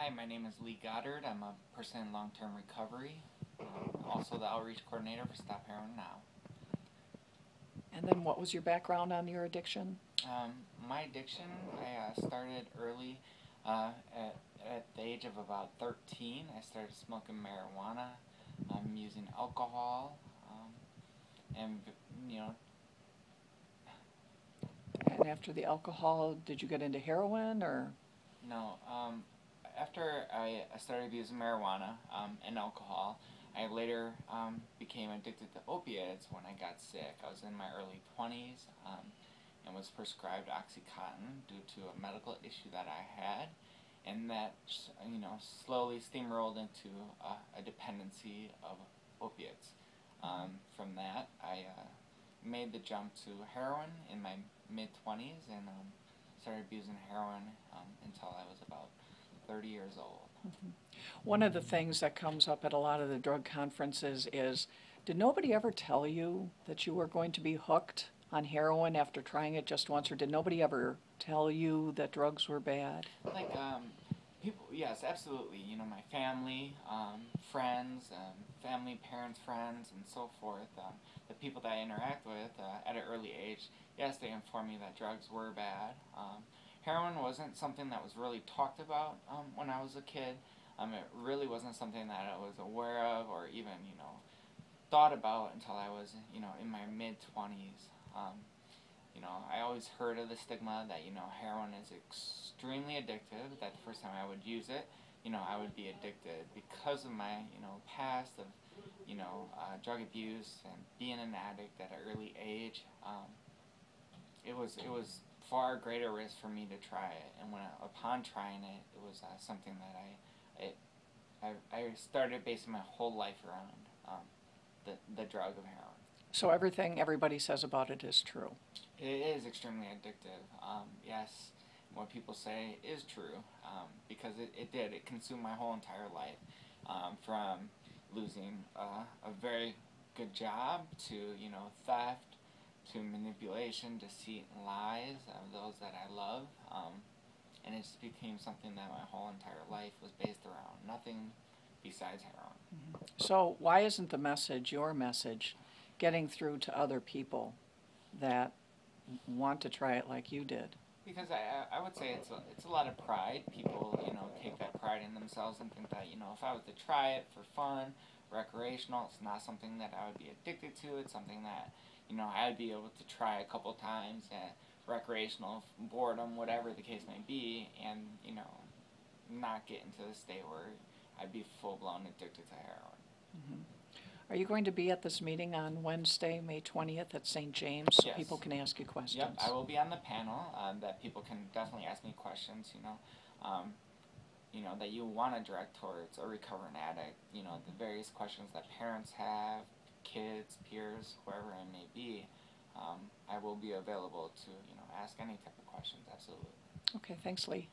Hi, my name is Lee Goddard. I'm a person in long-term recovery. Also the outreach coordinator for Stop Heroin Now. And then what was your background on your addiction? My addiction, I started early. At the age of about 13, I started smoking marijuana, using alcohol, and you know, And after the alcohol, did you get into heroin or? no. After I started using marijuana and alcohol, I later became addicted to opiates when I got sick. I was in my early 20s and was prescribed Oxycontin due to a medical issue that I had, and that slowly steamrolled into a dependency of opiates. From that, I made the jump to heroin in my mid-20s and started abusing heroin until I was about 30 years old. Mhm. One of the things that comes up at a lot of the drug conferences is, did nobody ever tell you that you were going to be hooked on heroin after trying it just once, or did nobody ever tell you that drugs were bad? Like, people, yes, absolutely. My family, friends, family, parents, friends, and so forth. The people that I interact with at an early age, yes, they informed me that drugs were bad. Heroin wasn't something that was really talked about when I was a kid. It really wasn't something that I was aware of or even, thought about until I was, in my mid-20s. I always heard of the stigma that, heroin is extremely addictive, that the first time I would use it, I would be addicted because of my, past of, drug abuse and being an addict at an early age. It was far greater risk for me to try it, and upon trying it, it was something that I started basing my whole life around the drug of heroin. So everything everybody says about it is true. It is extremely addictive. Yes, what people say is true because it did. It consumed my whole entire life, from losing a very good job to theft to manipulation, deceit, and lies of those that I love. And it just became something that my whole entire life was based around. Nothing besides heroin. So why isn't the message, your message, getting through to other people that want to try it like you did? Because I would say it's a lot of pride. People, take that pride in themselves and think that, if I was to try it for fun, recreational, it's not something that I would be addicted to. It's something that, I'd be able to try a couple times, recreational, boredom, whatever the case may be, and, not get into the state where I'd be full-blown addicted to heroin. Mhm. Are you going to be at this meeting on Wednesday, May 20th at St. James, so Yes. people can ask you questions? Yep, I will be on the panel that people can definitely ask me questions, that you want to direct towards a recovering addict, the various questions that parents have, kids, peers, whoever it may be. I will be available to, ask any type of questions, absolutely. Okay, thanks, Lee.